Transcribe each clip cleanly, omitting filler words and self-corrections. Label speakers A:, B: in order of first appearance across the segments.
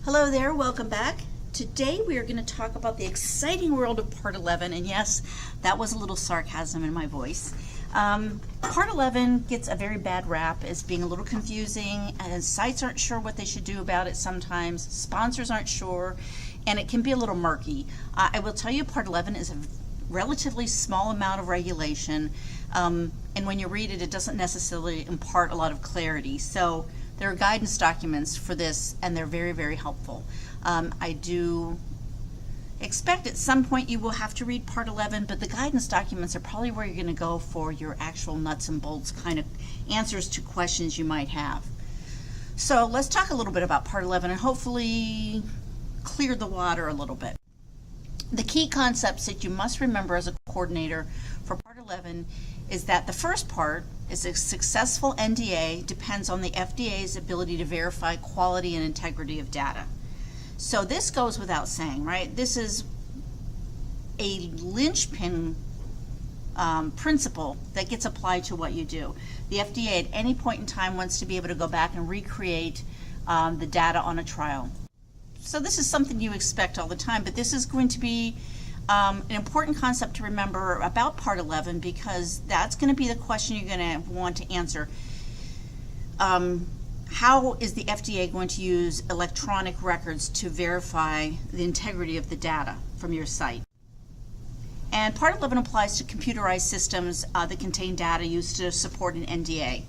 A: Hello there, welcome back. Today we are going to talk about the exciting world of Part 11, and yes, that was a little sarcasm in my voice. Part 11 gets a very bad rap as being a little confusing, and sites aren't sure what they should do about it sometimes, sponsors aren't sure, and it can be a little murky. I will tell you Part 11 is a relatively small amount of regulation, and when you read it, it doesn't necessarily impart a lot of clarity. So there are guidance documents for this, and they're very, very helpful. I do expect at some point you will have to read Part 11, but the guidance documents are probably where you're going to go for your actual nuts and bolts kind of answers to questions you might have. So let's talk a little bit about Part 11 and hopefully clear the water a little bit. The key concepts that you must remember as a coordinator for Part 11 is that the first part is a successful NDA depends on the FDA's ability to verify quality and integrity of data. So this goes without saying, right? This is a linchpin principle that gets applied to what you do. The FDA at any point in time wants to be able to go back and recreate the data on a trial. So this is something you expect all the time, but this is going to be an important concept to remember about Part 11 because that's going to be the question you're going to want to answer. How is the FDA going to use electronic records to verify the integrity of the data from your site? And Part 11 applies to computerized systems that contain data used to support an NDA.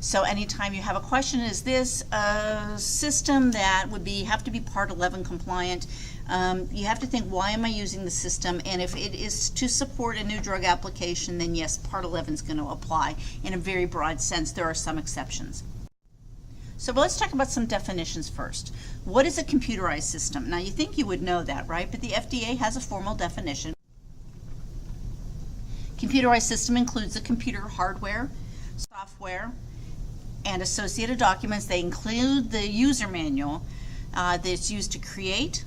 A: So anytime you have a question, is this a system that would have to be Part 11 compliant? You have to think, why am I using the system? And if it is to support a new drug application, then yes, Part 11 is going to apply in a very broad sense. There are some exceptions. So let's talk about some definitions first. What is a computerized system? Now you think you would know that, right? But the FDA has a formal definition. Computerized system includes the computer hardware, software, and associated documents. They include the user manual that's used to create,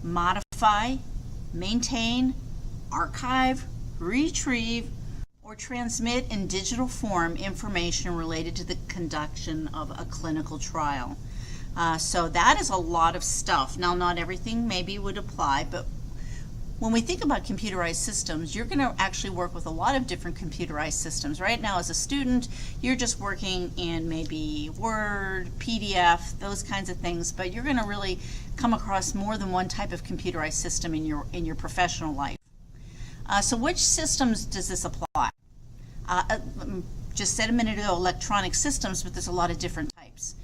A: modify, maintain, archive, retrieve, or transmit in digital form information related to the conduction of a clinical trial. So that is a lot of stuff. Now, not everything maybe would apply, but when we think about computerized systems, you're going to actually work with a lot of different computerized systems. Right now, as a student, you're just working in maybe Word, PDF, those kinds of things, but you're going to really come across more than one type of computerized system in your professional life. So which systems does this apply? Just said a minute ago, electronic systems, but there's a lot of different types.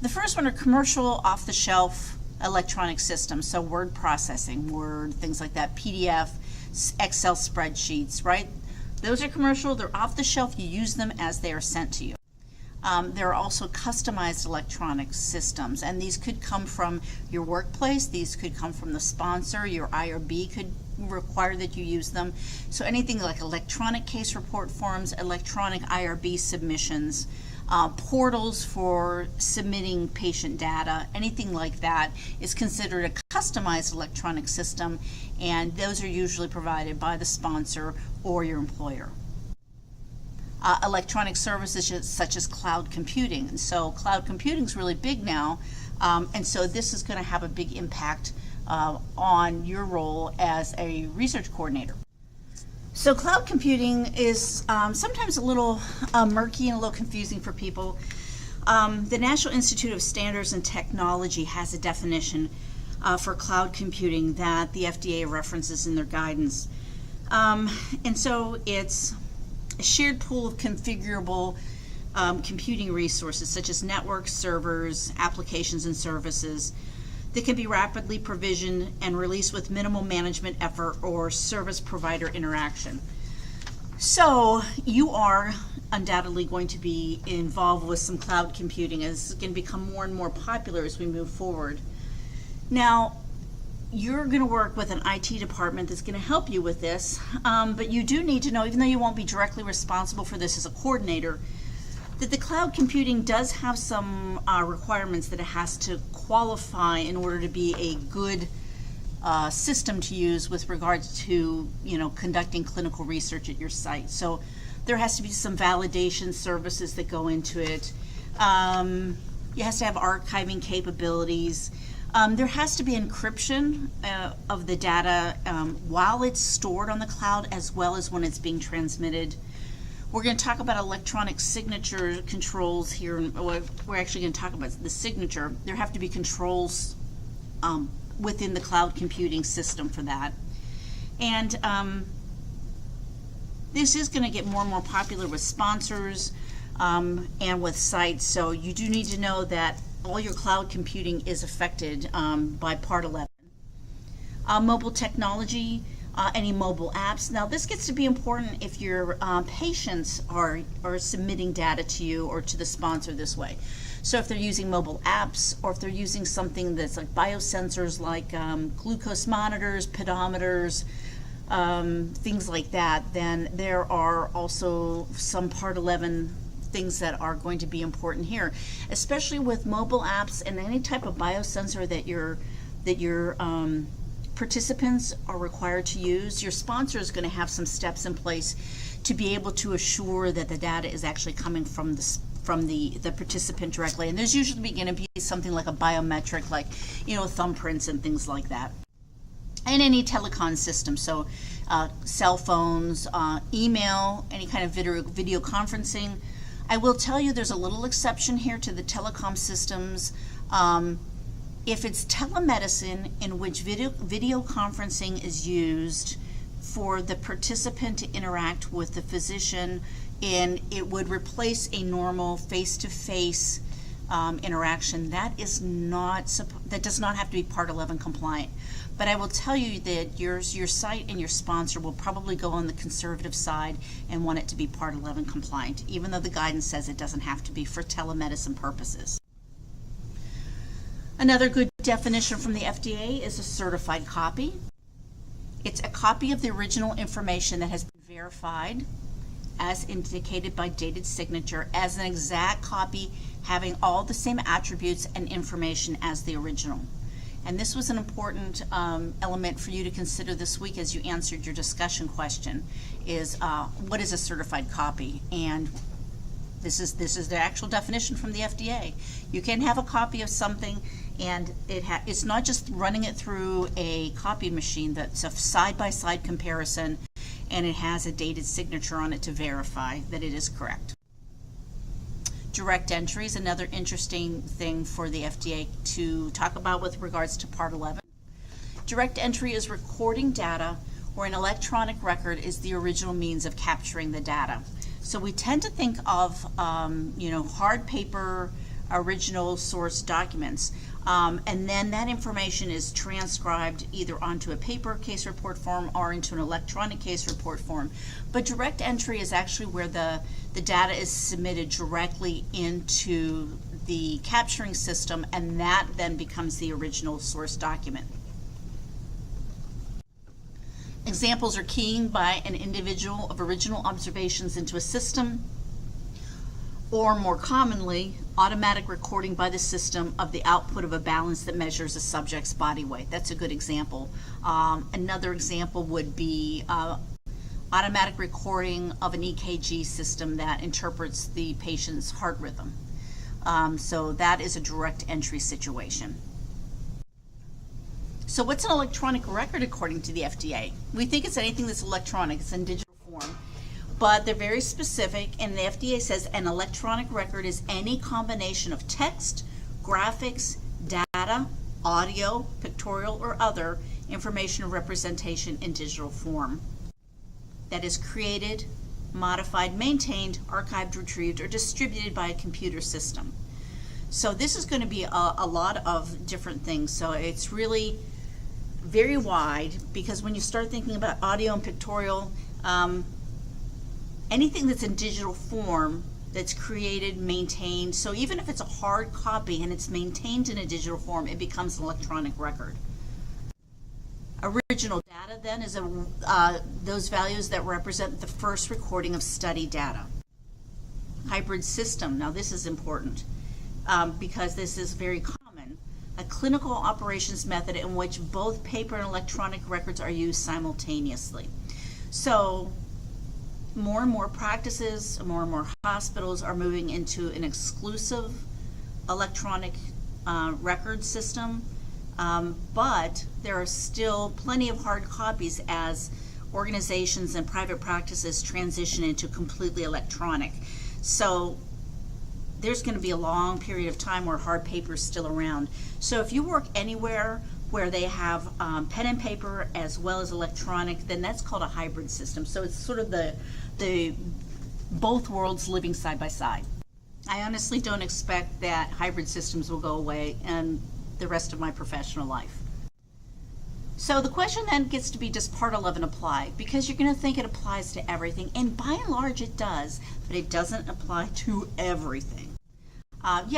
A: The first one are commercial, off-the-shelf electronic systems, so word processing, Word, things like that, PDF, Excel spreadsheets, right? Those are commercial, they're off the shelf, you use them as they are sent to you. There are also customized electronic systems, and these could come from your workplace, these could come from the sponsor, your IRB could require that you use them. So anything like electronic case report forms, electronic IRB submissions, portals for submitting patient data, anything like that is considered a customized electronic system, and those are usually provided by the sponsor or your employer. Electronic services such as cloud computing, and so cloud computing is really big now, and so this is going to have a big impact on your role as a research coordinator. So cloud computing is sometimes a little murky and a little confusing for people. The National Institute of Standards and Technology has a definition for cloud computing that the FDA references in their guidance. And so it's a shared pool of configurable computing resources such as networks, servers, applications, and services that can be rapidly provisioned and released with minimal management effort or service provider interaction. So you are undoubtedly going to be involved with some cloud computing as it's going to become more and more popular as we move forward. Now, you're going to work with an IT department that's going to help you with this, but you do need to know, even though you won't be directly responsible for this as a coordinator, that the cloud computing does have some requirements that it has to qualify in order to be a good system to use with regards to, conducting clinical research at your site. So there has to be some validation services that go into it. It has to have archiving capabilities. There has to be encryption of the data while it's stored on the cloud, as well as when it's being transmitted. We're going to talk about electronic signature controls here. We're actually going to talk about the signature. There have to be controls within the cloud computing system for that. And this is going to get more and more popular with sponsors and with sites. So you do need to know that all your cloud computing is affected by Part 11. Mobile technology, any mobile apps. Now this gets to be important if your patients are submitting data to you or to the sponsor this way. So if they're using mobile apps, or if they're using something that's like biosensors like glucose monitors, pedometers, things like that, then there are also some Part 11 things that are going to be important here, especially with mobile apps and any type of biosensor that your participants are required to use. Your sponsor is going to have some steps in place to be able to assure that the data is actually coming from the participant directly. And there's usually going to be something like a biometric, like thumbprints and things like that. And any telecom system, so cell phones, email, any kind of video conferencing. I will tell you there's a little exception here to the telecom systems. If it's telemedicine in which video conferencing is used for the participant to interact with the physician, and it would replace a normal face-to-face interaction, that does not have to be Part 11 compliant. But I will tell you that your site and your sponsor will probably go on the conservative side and want it to be Part 11 compliant, even though the guidance says it doesn't have to be for telemedicine purposes. Another good definition from the FDA is a certified copy. It's a copy of the original information that has been verified as indicated by dated signature as an exact copy having all the same attributes and information as the original. And this was an important element for you to consider this week as you answered your discussion question, is what is a certified copy? And this is the actual definition from the FDA. You can have a copy of something, and it's not just running it through a copy machine. That's a side-by-side comparison, and it has a dated signature on it to verify that it is correct. Direct entry is another interesting thing for the FDA to talk about with regards to Part 11. Direct entry is recording data where an electronic record is the original means of capturing the data. So we tend to think of hard paper original source documents, and then that information is transcribed either onto a paper case report form or into an electronic case report form. But direct entry is actually where the data is submitted directly into the capturing system, and that then becomes the original source document. Examples are keying by an individual of original observations into a system, or more commonly, automatic recording by the system of the output of a balance that measures a subject's body weight. That's a good example. Another example would be automatic recording of an EKG system that interprets the patient's heart rhythm. So that is a direct entry situation. So what's an electronic record according to the FDA? We think it's anything that's electronic, it's in digital form. But they're very specific, and the FDA says an electronic record is any combination of text, graphics, data, audio, pictorial, or other information or representation in digital form that is created, modified, maintained, archived, retrieved, or distributed by a computer system. So this is going to be a lot of different things. So it's really very wide, because when you start thinking about audio and pictorial, anything that's in digital form that's created, maintained, so even if it's a hard copy and it's maintained in a digital form, it becomes an electronic record. Original data then is those values that represent the first recording of study data. Hybrid system, now this is important because this is very common. A clinical operations method in which both paper and electronic records are used simultaneously. So more and more practices, more and more hospitals are moving into an exclusive electronic record system But there are still plenty of hard copies as organizations and private practices transition into completely electronic. So there's going to be a long period of time where hard paper is still around. So if you work anywhere where they have pen and paper as well as electronic, then that's called a hybrid system. So it's sort of the both worlds living side by side. I honestly don't expect that hybrid systems will go away in the rest of my professional life. So the question then gets to be, does Part 11 apply? Because you're going to think it applies to everything, and by and large it does, but it doesn't apply to everything.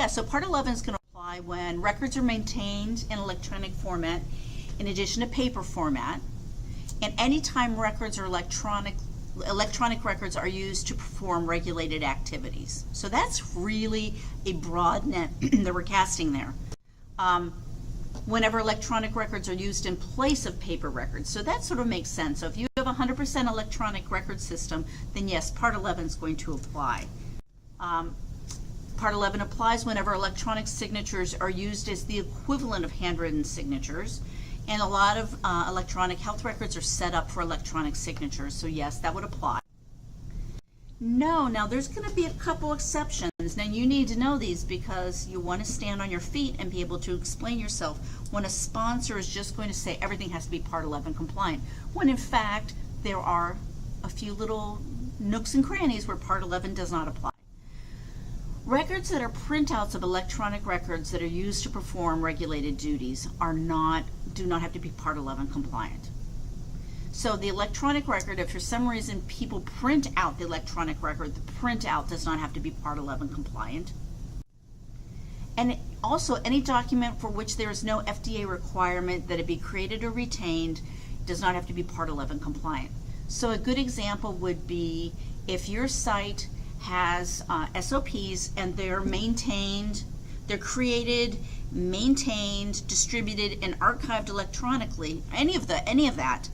A: So Part 11 is going to apply when records are maintained in electronic format in addition to paper format, and anytime records are electronic records are used to perform regulated activities. So that's really a broad net that we're casting there. Whenever electronic records are used in place of paper records. So that sort of makes sense. So if you have a 100% electronic record system, then yes, Part 11 is going to apply. Part 11 applies whenever electronic signatures are used as the equivalent of handwritten signatures. And a lot of electronic health records are set up for electronic signatures. So yes, that would apply. No, now there's going to be a couple exceptions. Now you need to know these because you want to stand on your feet and be able to explain yourself when a sponsor is just going to say everything has to be Part 11 compliant, when in fact there are a few little nooks and crannies where Part 11 does not apply. Records that are printouts of electronic records that are used to perform regulated duties do not have to be Part 11 compliant. So the electronic record, if for some reason people print out the electronic record, the printout does not have to be Part 11 compliant. And also, any document for which there is no FDA requirement that it be created or retained does not have to be Part 11 compliant. So a good example would be if your site has SOPs and they're maintained, they're created, maintained, distributed, and archived electronically, any of that,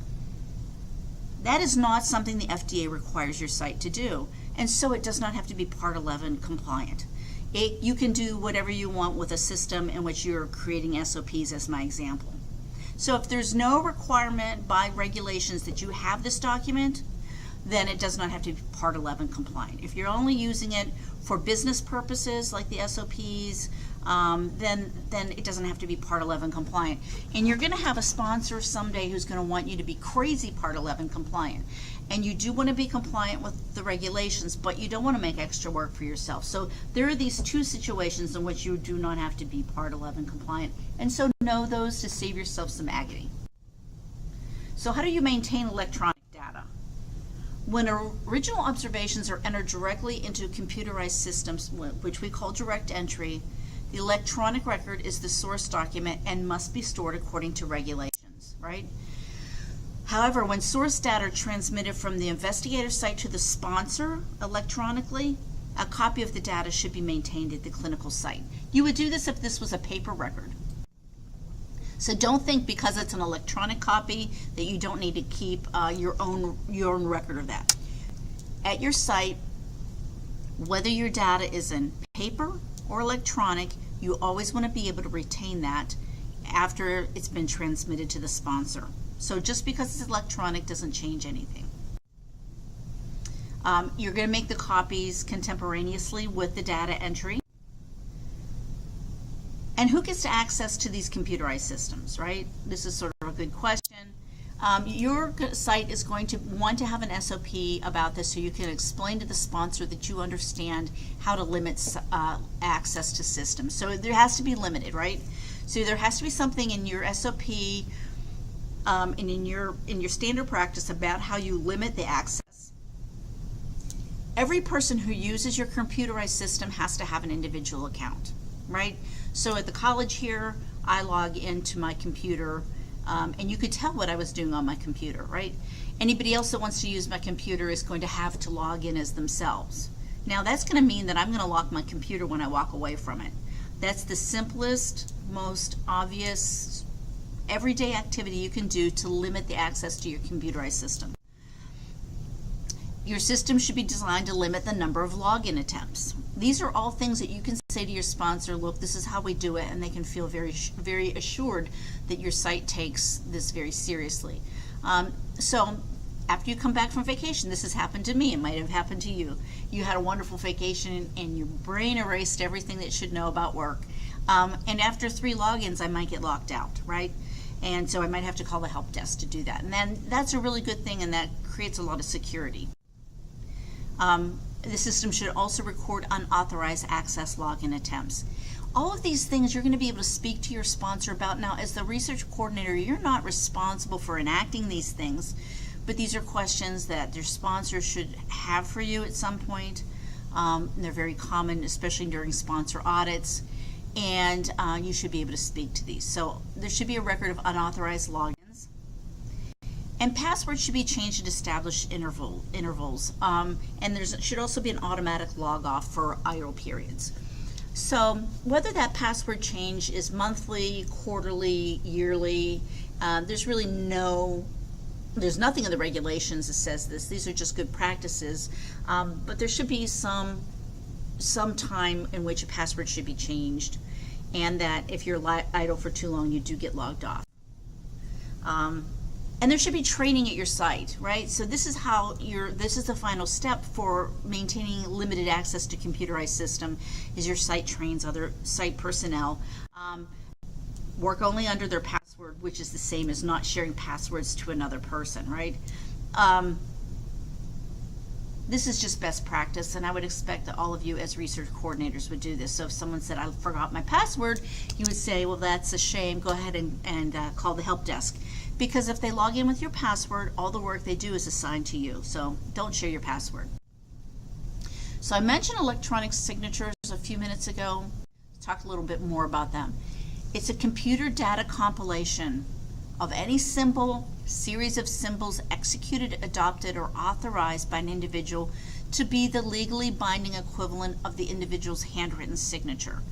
A: that is not something the FDA requires your site to do, and so it does not have to be Part 11 compliant. You can do whatever you want with a system in which you're creating SOPs, as my example. So if there's no requirement by regulations that you have this document, then it does not have to be Part 11 compliant. If you're only using it for business purposes, like the SOPs, then it doesn't have to be Part 11 compliant. And you're going to have a sponsor someday who's going to want you to be crazy Part 11 compliant. And you do want to be compliant with the regulations, but you don't want to make extra work for yourself. So there are these two situations in which you do not have to be Part 11 compliant. And so know those to save yourself some agony. So how do you maintain electronic data? When original observations are entered directly into computerized systems, which we call direct entry, the electronic record is the source document and must be stored according to regulations, right? However, when source data are transmitted from the investigator site to the sponsor electronically, a copy of the data should be maintained at the clinical site. You would do this if this was a paper record. So don't think because it's an electronic copy that you don't need to keep your own record of that. At your site, whether your data is in paper or electronic, you always want to be able to retain that after it's been transmitted to the sponsor. So just because it's electronic doesn't change anything. You're going to make the copies contemporaneously with the data entry. And who gets access to these computerized systems, right? This is sort of a good question. Your site is going to want to have an SOP about this so you can explain to the sponsor that you understand how to limit access to systems. So there has to be limited, right? So there has to be something in your SOP and in your standard practice about how you limit the access. Every person who uses your computerized system has to have an individual account, right? So at the college here, I log into my computer, and you could tell what I was doing on my computer, right? Anybody else that wants to use my computer is going to have to log in as themselves. Now that's going to mean that I'm going to lock my computer when I walk away from it. That's the simplest, most obvious, everyday activity you can do to limit the access to your computerized system. Your system should be designed to limit the number of login attempts. These are all things that you can say to your sponsor, look, this is how we do it, and they can feel very, very assured that your site takes this very seriously. So after you come back from vacation, this has happened to me, it might have happened to you. You had a wonderful vacation and your brain erased everything that it should know about work. And after 3 logins, I might get locked out, right? And so I might have to call the help desk to do that. And then that's a really good thing, and that creates a lot of security. The system should also record unauthorized access login attempts. All of these things you're going to be able to speak to your sponsor about. Now, as the research coordinator, you're not responsible for enacting these things, but these are questions that their sponsor should have for you at some point. They're very common, especially during sponsor audits, and you should be able to speak to these. So there should be a record of unauthorized logins, and passwords should be changed at established intervals. And there should also be an automatic log off for idle periods. So whether that password change is monthly, quarterly, yearly, there's nothing in the regulations that says this. These are just good practices, but there should be some time in which a password should be changed, and that if you're idle for too long, you do get logged off. And there should be training at your site, right? So this is the final step for maintaining limited access to computerized system, is your site trains other site personnel. Work only under their password, which is the same as not sharing passwords to another person, right? This is just best practice, and I would expect that all of you as research coordinators would do this. So if someone said, I forgot my password, you would say, well, that's a shame, go ahead and call the help desk. Because if they log in with your password, all the work they do is assigned to you. So don't share your password. So I mentioned electronic signatures a few minutes ago. Let's talk a little bit more about them. It's a computer data compilation of any symbol, series of symbols executed, adopted, or authorized by an individual to be the legally binding equivalent of the individual's handwritten signature.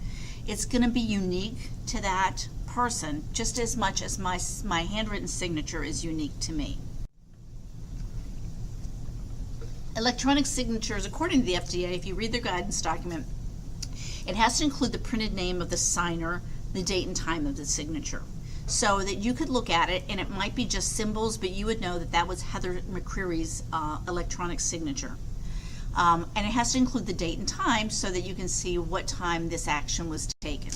A: It's going to be unique to that person just as much as my handwritten signature is unique to me. Electronic signatures, according to the FDA, if you read their guidance document, it has to include the printed name of the signer, the date and time of the signature, so that you could look at it and it might be just symbols, but you would know that that was Heather McCreary's electronic signature. And it has to include the date and time so that you can see what time this action was taken.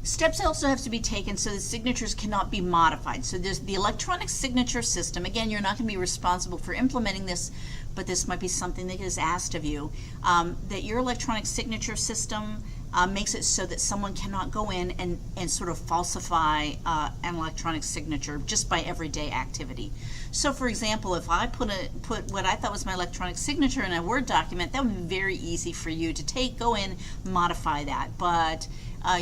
A: Steps also have to be taken so the signatures cannot be modified. So there's the electronic signature system. Again, you're not going to be responsible for implementing this, but this might be something that is asked of you. That your electronic signature system makes it so that someone cannot go in and sort of falsify an electronic signature just by everyday activity. So for example, if I put what I thought was my electronic signature in a Word document, that would be very easy for you to go in, modify that. But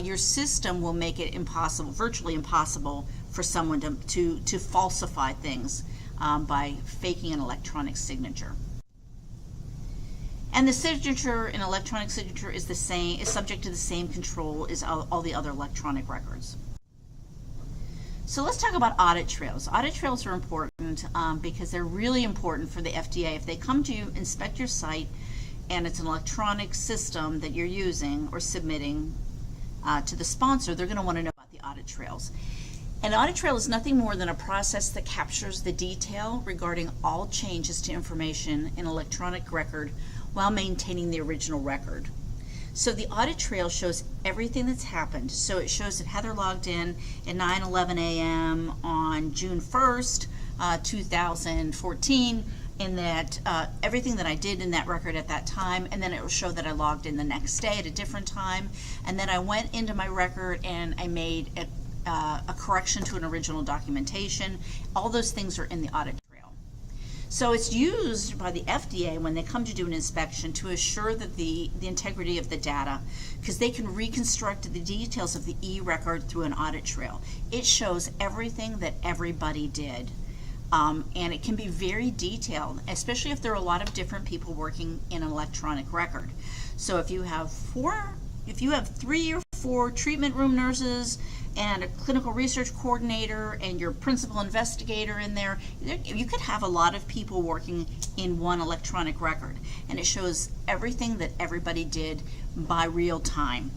A: your system will make it impossible, virtually impossible, for someone to falsify things by faking an electronic signature. And the signature, an electronic signature, is subject to the same control as all the other electronic records. So let's talk about audit trails. Audit trails are important because they're really important for the FDA. If they come to you, inspect your site, and it's an electronic system that you're using or submitting to the sponsor, they're going to want to know about the audit trails. An audit trail is nothing more than a process that captures the detail regarding all changes to information in an electronic record while maintaining the original record. So the audit trail shows everything that's happened. So it shows that Heather logged in at 9:11 a.m. on June 1st, 2014, and that everything that I did in that record at that time, and then it will show that I logged in the next day at a different time, and then I went into my record and I made a correction to an original documentation. All those things are in the audit trail. So it's used by the FDA when they come to do an inspection to assure that the integrity of the data, because they can reconstruct the details of the e-record through an audit trail. It shows everything that everybody did. And it can be very detailed, especially if there are a lot of different people working in an electronic record. So if you have 3 or 4 treatment room nurses and a clinical research coordinator and your principal investigator in there, you could have a lot of people working in one electronic record, and it shows everything that everybody did by real time.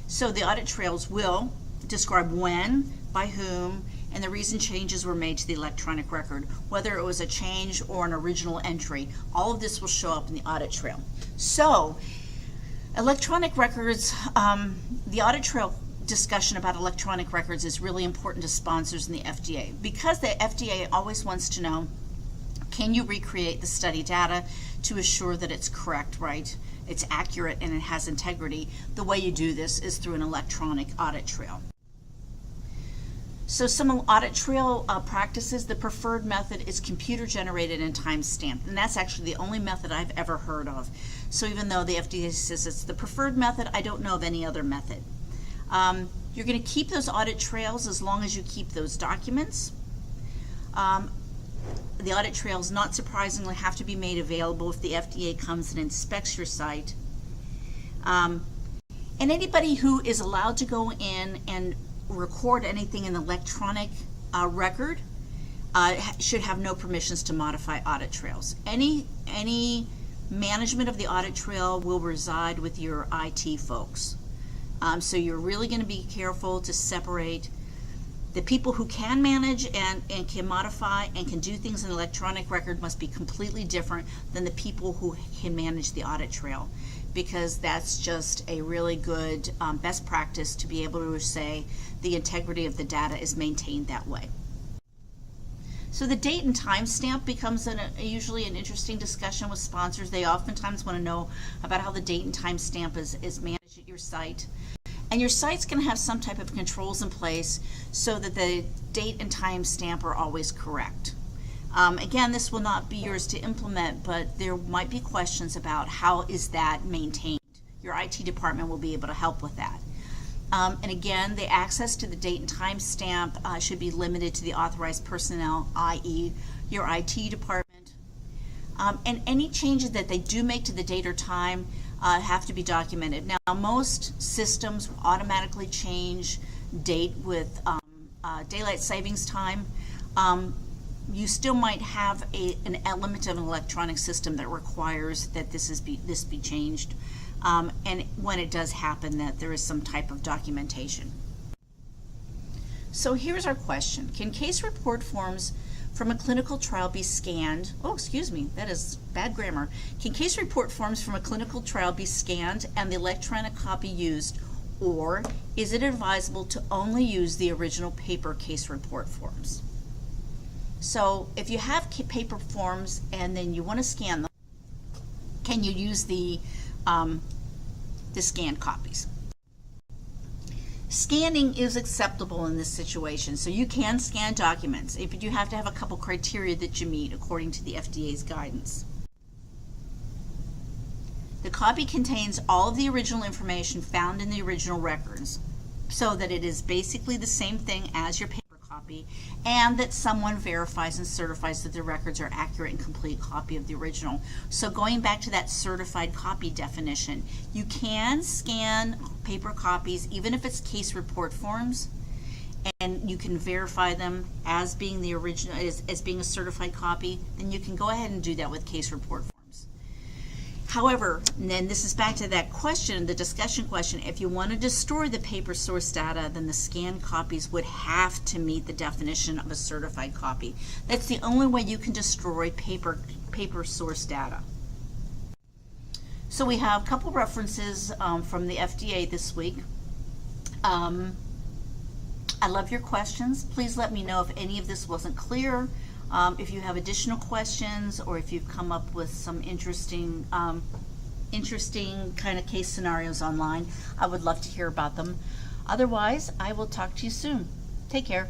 A: So the audit trails will describe when, by whom, and the reason changes were made to the electronic record, whether it was a change or an original entry. All of this will show up in the audit trail. So electronic records, the audit trail discussion about electronic records is really important to sponsors in the FDA, because the FDA always wants to know, can you recreate the study data to assure that it's correct, right? It's accurate and it has integrity. The way you do this is through an electronic audit trail. So some audit trail practices, the preferred method is computer generated and time stamped, and that's actually the only method I've ever heard of. So even though the FDA says it's the preferred method, I don't know of any other method. You're going to keep those audit trails as long as you keep those documents. The audit trails, not surprisingly, have to be made available if the FDA comes and inspects your site. And anybody who is allowed to go in and record anything in the electronic record should have no permissions to modify audit trails. Any management of the audit trail will reside with your IT folks. So you're really going to be careful to separate the people who can manage and can modify and can do things in the electronic record must be completely different than the people who can manage the audit trail, because that's just a really good best practice to be able to say the integrity of the data is maintained that way. So the date and time stamp becomes usually an interesting discussion with sponsors. They oftentimes want to know about how the date and time stamp is managed at your site. And your site's going to have some type of controls in place so that the date and time stamp are always correct. Again, this will not be yours to implement, but there might be questions about how is that maintained. Your IT department will be able to help with that. And again, the access to the date and time stamp should be limited to the authorized personnel, i.e. your IT department. And any changes that they do make to the date or time have to be documented. Now, most systems automatically change date with daylight savings time. You still might have an element of an electronic system that requires that this be changed. And when it does happen, that there is some type of documentation. So here's our question. Can case report forms from a clinical trial be scanned? Oh, excuse me, that is bad grammar. Can case report forms from a clinical trial be scanned and the electronic copy used, or is it advisable to only use the original paper case report forms? So if you have paper forms and then you want to scan them, can you use the scanned copies? Scanning is acceptable in this situation, so you can scan documents, but you have to have a couple criteria that you meet according to the FDA's guidance. The copy contains all of the original information found in the original records, so that it is basically the same thing as your paper copy, and that someone verifies and certifies that the records are accurate and complete copy of the original. So going back to that certified copy definition, you can scan paper copies even if it's case report forms, and you can verify them as being the original, as being a certified copy. Then you can go ahead and do that with case report forms. However, and then this is back to that question, the discussion question, if you wanted to store the paper source data, then the scanned copies would have to meet the definition of a certified copy. That's the only way you can destroy paper source data. So we have a couple references from the FDA this week. I love your questions. Please let me know if any of this wasn't clear. If you have additional questions, or if you've come up with some interesting kind of case scenarios online, I would love to hear about them. Otherwise, I will talk to you soon. Take care.